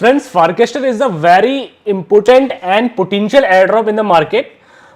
Friends, Farcaster is a very important and potential airdrop in the market.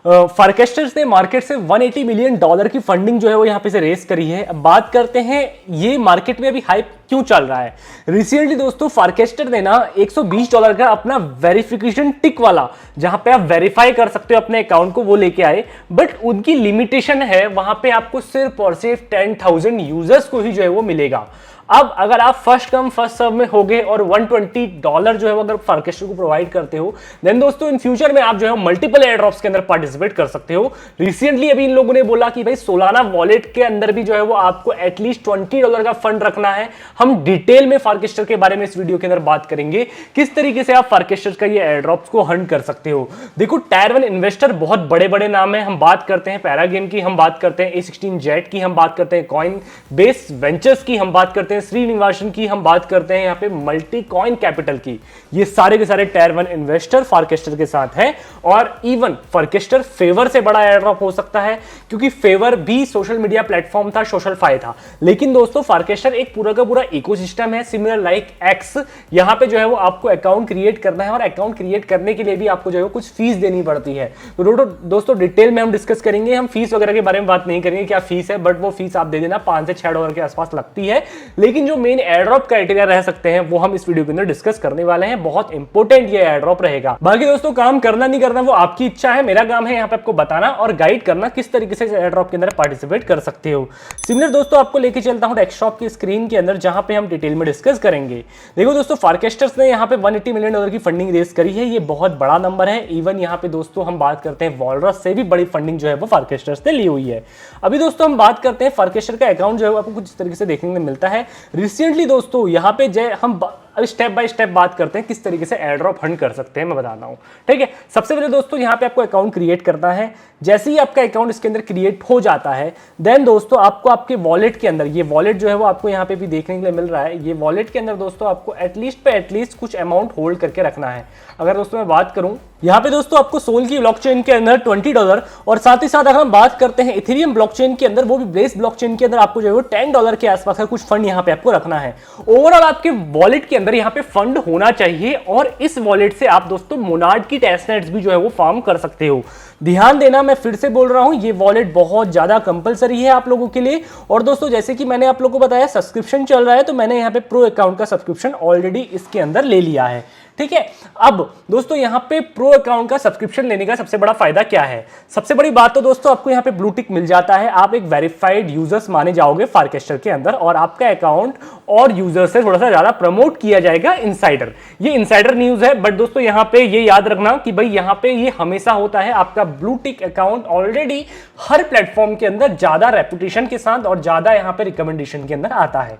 फारकेस्टर्स ने market से $180 million की funding जो है वो यहाँ पे से रेस करी है। अब बात करते हैं ये मार्केट में अभी हाइप क्यों चल रहा है। रिसेंटली दोस्तों फारकेस्टर ने ना $120 का अपना वेरिफिकेशन टिक वाला, जहां पे आप वेरीफाई कर सकते हो अपने अकाउंट को, वो लेके आए। बट उनकी लिमिटेशन है, वहां पे आपको सिर्फ और सिर्फ 10,000 यूजर्स को ही जो है वो मिलेगा। अब अगर आप फर्स्ट कम फर्स्ट सर्व में होगे और $120 जो है वो अगर फारकेस्टर को प्रोवाइड करते हो, देन दोस्तों इन फ्यूचर में आप जो है मल्टीपल एयर ड्रॉप्स के अंदर पार्टिसिपेट कर सकते हो। रिसेंटली अभी इन लोगों ने बोला कि भाई सोलाना वॉलेट के अंदर भी जो है वो आपको एटलीस्ट $20 का फंड रखना है। हम डिटेल में फारकेस्टर के बारे में इस वीडियो के अंदर बात करेंगे, किस तरीके से आप फारकेस्टर का ये एयर ड्रॉप्स को हंट कर सकते हो। देखो टायर 1 इन्वेस्टर बहुत बड़े बड़े नाम है। हम बात करते हैं पैरागेम की, हम बात करते हैं A16 जेट की, हम बात करते हैं कॉइन बेस वेंचर्स की, हम बात करते हैं श्रीनिवासन की, हम बात करते हैं यहाँ पे मल्टी कॉइन कैपिटल की। ये सारे के सारे टायर 1 इन्वेस्टर फारकेस्टर के साथ हैं। और इवन फारकेस्टर फेवर से बड़ा एयर ड्रॉप हो सकता है, क्योंकि फेवर भी सोशल मीडिया प्लेटफॉर्म था, सोशल फाई था। लेकिन दोस्तों फारकेस्टर एक पूरा का पूरा इकोसिस्टम है, सिमिलर लाइक एक्स। यहां पे जो है वो आपको अकाउंट क्रिएट करना है, और अकाउंट क्रिएट करने के लिए भी आपको जो है कुछ फीस देनी पड़ती है। तो दोस्तों डिटेल में हम डिस्कस करेंगे। हम फीस वगैरह के बारे में बात नहीं करेंगे क्या फीस है, बट वो फीस आप दे देना, $5 से $6 के आसपास लगती है। लेकिन जो मेन एयर ड्रॉप क्राइटेरिया रह सकते हैं वो हम इस वीडियो के अंदर डिस्कस करने वाले हैं। बहुत इंपॉर्टेंट ये एयर ड्रॉप रहेगा। बाकी दोस्तों काम करना नहीं करना वो आपकी इच्छा है, मेरा काम है यहाँ पे आपको बताना और गाइड करना किस तरीके से एयर ड्रॉप के अंदर पार्टिसिपेट कर सकते हो। सिमिलर दोस्तों आपको लेके चलता हूं डेस्कटॉप की स्क्रीन के अंदर, जहां पे हम डिटेल में डिस्कस करेंगे। देखो दोस्तों फारकेस्टर्स ने यहाँ पे $180 मिलियन की फंडिंग रेस करी है। ये बहुत बड़ा नंबर है। इवन यहाँ पे दोस्तों हम बात करते हैं वॉलरस से भी बड़ी फंडिंग जो है वो फारकेस्टर्स ने ली हुई है। अभी दोस्तों हम बात करते हैं फारकेस्टर का अकाउंट जो है आपको कुछ इस तरीके से देखने को मिलता है। रिसेंटली दोस्तों यहाँ पे हम स्टेप बाय स्टेप बात करते हैं किस तरीके से एयर ड्रॉप हंट कर सकते हैं, मैं बताता हूं। ठीक है, सबसे पहले दोस्तों यहाँ पे आपको अकाउंट क्रिएट करना है। जैसे ही आपका अकाउंट इसके अंदर क्रिएट हो जाता है, देन दोस्तों आपको आपके वॉलेट के अंदर, ये वॉलेट जो है वो आपको यहाँ पे भी देखने के लिए मिल रहा है। ये वॉलेट के अंदर दोस्तों आपको एटलीस्ट कुछ अमाउंट होल्ड करके रखना है। अगर दोस्तों मैं बात करूं यहाँ पे दोस्तों आपको सोल की ब्लॉकचेन के अंदर $20, और साथ ही साथ अगर हम बात करते हैं इथेरियम ब्लॉकचेन के अंदर, वो भी बेस ब्लॉकचेन के अंदर आपको जो है वो $10 के आसपास का कुछ फंड यहाँ पे आपको रखना है। ओवरऑल आपके वॉलेट के अंदर यहाँ पे फंड होना चाहिए, और इस वॉलेट से आप दोस्तों मोनार्ड की टेस्टनेट्स भी जो है वो फार्म कर सकते हो। ध्यान देना, मैं फिर से बोल रहा हूं, ये वॉलेट बहुत ज्यादा कंपलसरी है आप लोगों के लिए। और दोस्तों जैसे कि मैंने आप लोगों को बताया सब्सक्रिप्शन चल रहा है, तो मैंने यहाँ पे प्रो अकाउंट का सब्सक्रिप्शन ऑलरेडी इसके अंदर ले लिया है। ठीक है, अब दोस्तों यहाँ पे प्रो अकाउंट का सब्सक्रिप्शन लेने का सबसे बड़ा फायदा क्या है। सबसे बड़ी बात तो दोस्तों आपको यहाँ पे ब्लू टिक मिल जाता है। आप एक वेरीफाइड यूजर्स माने जाओगे फारकेस्टर के अंदर, और आपका अकाउंट और यूजर से थोड़ा सा ज्यादा प्रमोट किया जाएगा इनसाइडर। ये इनसाइडर न्यूज है, बट दोस्तों यहाँ पे ये याद रखना कि भाई यहाँ पे ये हमेशा होता है। आपका ब्लू टिक अकाउंट ऑलरेडी हर प्लेटफॉर्म के अंदर ज्यादा रेपुटेशन के साथ और ज्यादा यहाँ पे रिकमेंडेशन के अंदर आता है।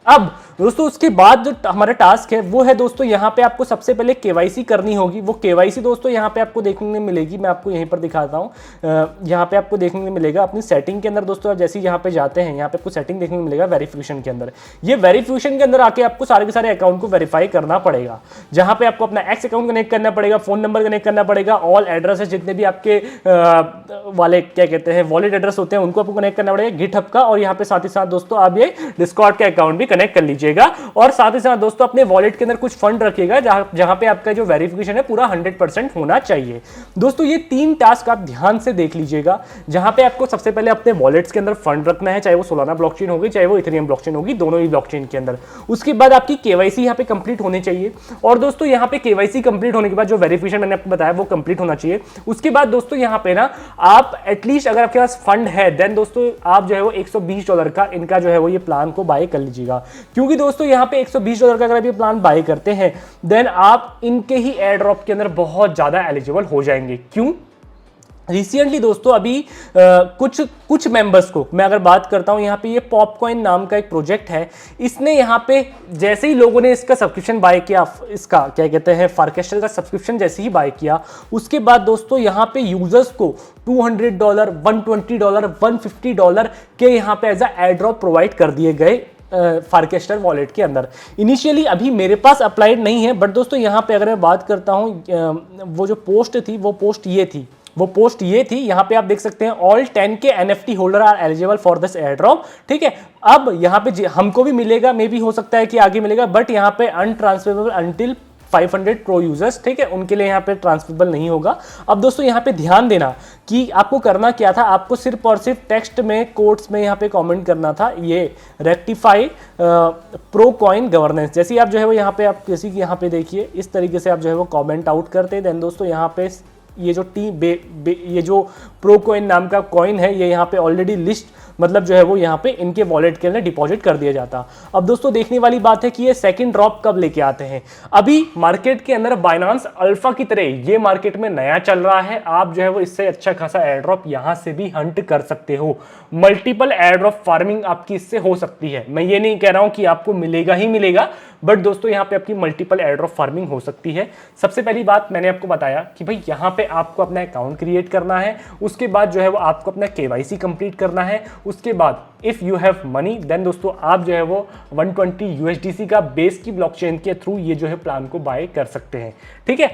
अब दोस्तों उसके बाद जो हमारा टास्क है वो है दोस्तों यहाँ पे आपको सबसे पहले केवाईसी करनी होगी। वो केवाईसी दोस्तों यहाँ पे आपको देखने में मिलेगी, मैं आपको यहीं पर दिखाता हूँ। यहाँ पे आपको देखने में मिलेगा अपनी सेटिंग के अंदर दोस्तों, जैसे यहाँ पे जाते हैं यहाँ पे आपको सेटिंग देखने में मिलेगा वेरिफिकेशन के अंदर। ये वेरिफिकेशन के अंदर आके आपको सारे के सारे अकाउंट को वेरीफाई करना पड़ेगा, जहाँ पे आपको अपना एक्स अकाउंट कनेक्ट करना पड़ेगा, फोन नंबर कनेक्ट करना पड़ेगा, ऑल एड्रेसेस जितने भी आपके वाले क्या कहते हैं वॉलेट एड्रेस होते हैं उनको आपको कनेक्ट करना पड़ेगा, गिटहब का। और यहाँ पे साथ ही साथ दोस्तों आप ये डिस्कॉर्ड के अकाउंट भी कनेक्ट कर लीजिएगा, और साथ ही साथ दोस्तों अपने वॉलेट के अंदर कुछ फंड रखिएगा जहां पे आपका जो वेरिफिकेशन है पूरा 100% होना चाहिए। दोस्तों ये 3 टास्क आप ध्यान से देख लीजिएगा, जहां पे आपको सबसे पहले अपने वॉलेट्स के अंदर फंड रखना है, चाहे वो सोलाना ब्लॉकचेन होगी चाहे वो इथेरियम ब्लॉकचेन होगी, दोनों ही ब्लॉकचेन के अंदर। उसके बाद आपकी केवाईसी यहाँ पे कंप्लीट होनी चाहिए, और दोस्तों यहाँ पे केवाईसी कंप्लीट होने के बाद जो वेरिफिकेशन मैंने आपको बताया वो कंप्लीट होना चाहिए। उसके बाद दोस्तों यहाँ पे ना आप एटलीस्ट अगर आपके पास फंड है, देन दोस्तों आप जो है वो $120 का इनका जो है वो ये प्लान को बाय कर लीजिएगा। क्योंकि दोस्तों यहाँ पे $120 का अगर आप ये प्लान बाय करते हैं, देन आप इनके ही एयर ड्रॉप के अंदर बहुत ज्यादा एलिजिबल हो जाएंगे। क्यों? रिसेंटली दोस्तों अभी कुछ मेंबर्स को मैं अगर बात करता हूं, यहाँ पे ये पॉपकॉइन नाम का एक प्रोजेक्ट है। इसने यहाँ पे जैसे ही लोगों ने इसका सब्सक्रिप्शन बाय किया, इसका क्या कहते हैं फारकेस्टर का सब्सक्रिप्शन जैसे ही बाय किया, उसके बाद दोस्तों यहाँ पे यूजर्स को $200, $120, $150 के यहाँ पे as a air drop provide कर दिए गए फारकेस्टर वॉलेट के अंदर। इनिशियली अभी मेरे पास अप्लाइड नहीं है, बट दोस्तों यहाँ पे अगर मैं बात करता हूँ, वो जो पोस्ट थी वो पोस्ट ये थी। यहाँ पे आप देख सकते हैं ऑल 10 के NFT holder are eligible for this air drop. ठीक है, अब यहाँ पे हमको भी मिलेगा, मे भी हो सकता है कि आगे मिलेगा, बट यहाँ पे अनट्रांसफरेबल अंटिल 500 प्रो यूजर्स, ठीक है, उनके लिए यहाँ पे ट्रांसफरेबल नहीं होगा। अब दोस्तों यहाँ पे ध्यान देना कि आपको करना क्या था, आपको सिर्फ और सिर्फ टेक्स्ट में कोट्स में यहाँ पे कमेंट करना था ये रेक्टिफाई प्रो कॉइन गवर्नेंस। जैसे ही आप जो है वो यहाँ पे आप किसी की यहाँ पे देखिए इस तरीके से आप जो है वो कमेंट आउट करते हैं, देन दोस्तों यहाँ पे ये जो ये जो प्रो कॉइन नाम का कॉइन है ये यहाँ पे ऑलरेडी लिस्ट मतलब जो है वो यहाँ पे इनके वॉलेट के अंदर डिपॉजिट कर दिया जाता। अब दोस्तों देखने वाली बात है कि ये सेकंड ड्रॉप कब लेके आते हैं। अभी मार्केट के अंदर बाइनांस अल्फा की तरह ये मार्केट में नया चल रहा है, आप जो है वो इससे अच्छा खासा एयर ड्रॉप यहाँ से भी हंट कर सकते हो। मल्टीपल एयर ड्रॉप फार्मिंग आपकी इससे हो सकती है। मैं ये नहीं कह रहा हूं कि आपको मिलेगा ही मिलेगा, बट दोस्तों यहाँ पे आपकी मल्टीपल एयर ड्रॉप फार्मिंग हो सकती है। सबसे पहली बात मैंने आपको बताया कि भाई यहाँ पे आपको अपना अकाउंट क्रिएट करना है, उसके बाद जो है वो आपको अपना KYC कंप्लीट करना है, उसके बाद if you have money then दोस्तों आप जो है वो 120 USDC का बेस की ब्लॉकचेन के थ्रू ये जो है प्लान को बाय कर सकते हैं, ठीक है।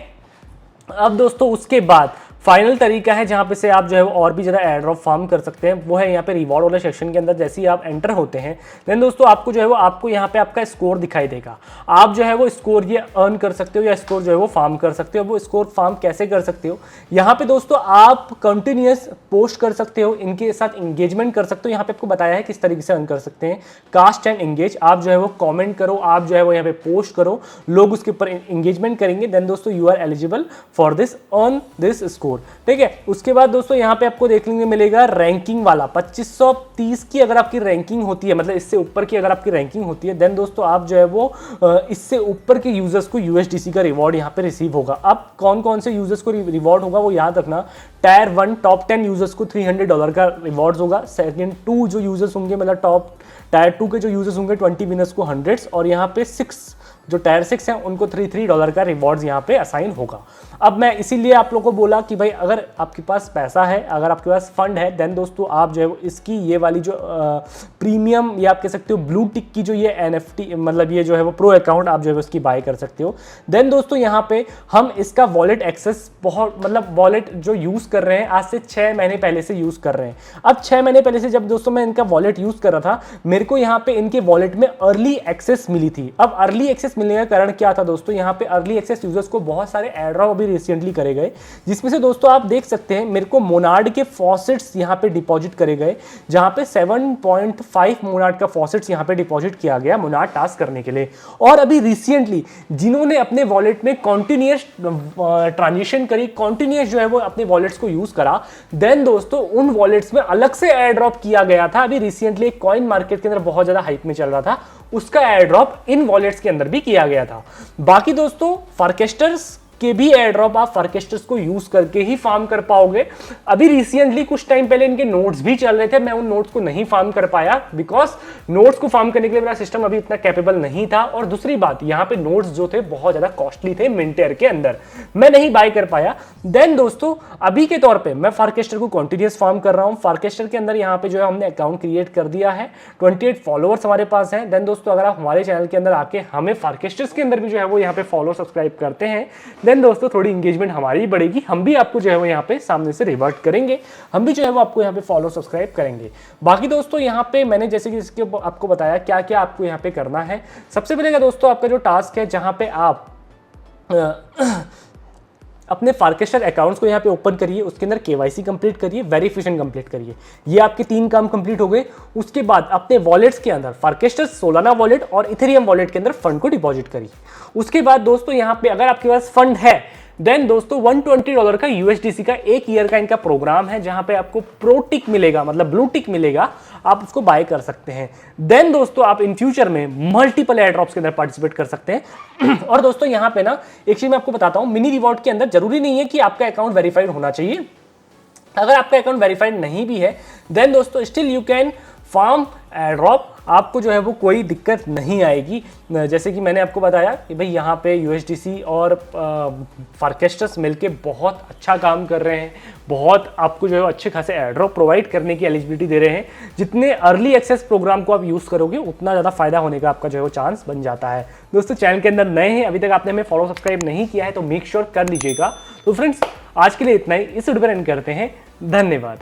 अब दोस्तों उसके बाद फाइनल तरीका है जहां पे से आप जो है वो और भी ज़्यादा एयर ड्रॉप फार्म कर सकते हैं, वो है यहाँ पे रिवॉर्ड वाले सेक्शन के अंदर। जैसे ही आप एंटर होते हैं देन दोस्तों आपको जो है वो आपको यहाँ पे आपका स्कोर दिखाई देगा। आप जो है वो स्कोर ये अर्न कर सकते हो या स्कोर जो है वो फार्म कर सकते हो। वो स्कोर फार्म कैसे कर सकते हो, यहाँ पे दोस्तों आप कंटिन्यूस पोस्ट कर सकते हो, इनके साथ इंगेजमेंट कर सकते हो। यहाँ पे आपको बताया है किस तरीके से अर्न कर सकते हैं। कास्ट एंड एंगेज, आप जो है वो कॉमेंट करो, आप जो है वो यहाँ पे पोस्ट करो, लोग उसके ऊपर इंगेजमेंट करेंगे, देन दोस्तों you are eligible for this earn this score, ठीक है। उसके बाद दोस्तों यहाँ पे आपको देखने को मिलेगा रैंकिंग वाला 2530 की अगर आपकी रैंकिंग होती है, मतलब इससे ऊपर की अगर आपकी रैंकिंग होती है देन दोस्तों आप जो है वो इससे ऊपर के यूजर्स को USDC का रिवॉर्ड यहाँ पे रिसीव होगा। अब कौन कौन से यूजर्स को रिवॉर्ड होगा वो याद रखना। टायर 1 टॉप 10 यूजर्स को $300 का रिवॉर्ड होगा। सेकंड 2 जो यूजर्स होंगे मतलब टॉप टायर 2 के जो यूजर्स होंगे 20 विनर्स को 100 और यहाँ पे 6 जो टायर 6 हैं उनको $3 का रिवॉर्ड्स यहाँ पे असाइन होगा। अब मैं इसीलिए आप लोगों को बोला कि भाई अगर आपके पास पैसा है, अगर आपके पास फंड है देन दोस्तों आप जो है इसकी ये वाली जो प्रीमियम या आप कह सकते हो ब्लू टिक की जो ये NFT मतलब ये जो है वो प्रो अकाउंट आप जो है उसकी बाय कर सकते हो। देन दोस्तों यहाँ पे हम इसका वॉलेट एक्सेस बहुत मतलब वॉलेट जो यूज़ कर रहे हैं आज से 6 महीने पहले से यूज़ कर रहे हैं। अब 6 महीने पहले से जब दोस्तों मैं इनका वॉलेट यूज़ कर रहा था मेरे को यहाँ पे इनके वॉलेट में अर्ली एक्सेस मिली थी। अब अर्ली एक्सेस मिलने का कारण क्या था दोस्तों, यहाँ पे अर्ली एक्सेस यूजर्स को बहुत सारे एयर ड्रॉप अभी रिसेंटली करे गए, जिसमें से दोस्तों आप देख सकते हैं मेरे को मोनार्ड के फॉसेट्स यहाँ पे डिपॉजिट करे गए, जहाँ पे 7.5 मोनार्ड का फॉसेट्स यहाँ पे डिपॉजिट किया गया मोनार्ड टास्क करने के लिए। और अभी रिसेंटली जिन्होंने अपने वॉलेट में कॉन्टिन्यूस ट्रांजिशन करी, कॉन्टिन्यूस जो है वो अपने वॉलेट्स को यूज करा, देन दोस्तों उन वॉलेट्स में अलग से एयर ड्रॉप किया गया था। अभी रिसेंटली एक कॉइन मार्केट के अंदर बहुत ज्यादा हाइप में चल रहा था, उसका एयर ड्रॉप इन वॉलेट्स के अंदर भी किया गया था। बाकी दोस्तों फार्केस्टर्स के भी एयर ड्रॉप आप फार्केस्टर्स को यूज करके ही फार्म कर पाओगे। अभी रिसेंटली कुछ टाइम पहले इनके नोड्स भी चल रहे थे, मैं उन नोड्स को नहीं फार्म कर पाया बिकॉज नोड्स को फार्म करने के लिए मेरा सिस्टम अभी इतना कैपेबल नहीं था, और दूसरी बात यहाँ पे नोड्स जो थे बहुत ज्यादा कॉस्टली थे मिंटेयर के अंदर, मैं नहीं बाय कर पाया। देन दोस्तों अभी के तौर पे मैं फार्केस्टर को कॉन्टिन्यूस फार्म कर रहा हूँ। फार्केस्टर के अंदर यहाँ पे जो है हमने अकाउंट क्रिएट कर दिया है, 28 फॉलोअर्स हमारे पास हैं। देन दोस्तों अगर आप हमारे चैनल के अंदर आके हमें फार्केस्टर्स के अंदर भी जो है वो यहाँ पे फॉलो सब्सक्राइब करते हैं देन दोस्तों थोड़ी इंगेजमेंट हमारी बढ़ेगी, हम भी आपको जो है वो यहाँ पे सामने से रिवर्ट करेंगे, हम भी जो है वो आपको यहाँ पे फॉलो सब्सक्राइब करेंगे। बाकी दोस्तों यहाँ पे मैंने जैसे कि इसके आपको बताया क्या क्या आपको यहाँ पे करना है। सबसे पहले दोस्तों आपका जो टास्क है जहाँ पे आप अपने फार्केस्टर अकाउंट्स को यहाँ पे ओपन करिए, उसके अंदर KYC कंप्लीट करिए, वेरिफिकेशन कंप्लीट करिए। ये आपके 3 काम कंप्लीट हो गए। उसके बाद अपने वॉलेट्स के अंदर फार्केस्टर सोलाना वॉलेट और इथेरियम वॉलेट के अंदर फंड को डिपॉजिट करिए। उसके बाद दोस्तों यहाँ पे अगर आपके पास फंड है देन दोस्तों $120 का USDC का 1 ईयर का इनका प्रोग्राम है, जहां पे आपको प्रो टिक मिलेगा मतलब ब्लू टिक मिलेगा, आप उसको बाय कर सकते हैं। देन दोस्तों आप इन फ्यूचर में मल्टीपल एयर ड्रॉप्स के अंदर पार्टिसिपेट कर सकते हैं। और दोस्तों यहाँ पे ना एक चीज मैं आपको बताता हूँ, मिनी रिवॉर्ड के अंदर जरूरी नहीं है कि आपका अकाउंट वेरीफाइड होना चाहिए। अगर आपका अकाउंट वेरीफाइड नहीं भी है देन दोस्तों still you can farm air drop, आपको जो है वो कोई दिक्कत नहीं आएगी। जैसे कि मैंने आपको बताया कि भाई यहाँ पे USDC और फार्केस्टर्स मिलके बहुत अच्छा काम कर रहे हैं, बहुत आपको जो है अच्छे खासे एयर ड्रॉप प्रोवाइड करने की एलिजिबिलिटी दे रहे हैं। जितने अर्ली एक्सेस प्रोग्राम को आप यूज़ करोगे उतना ज़्यादा फायदा होने का आपका जो है वो चांस बन जाता है। दोस्तों चैनल के अंदर नए हैं, अभी तक आपने हमें फॉलो सब्सक्राइब नहीं किया है तो मेक श्योर कर लीजिएगा। तो फ्रेंड्स आज के लिए इतना ही, इस वीडियो पर एंड करते हैं। धन्यवाद।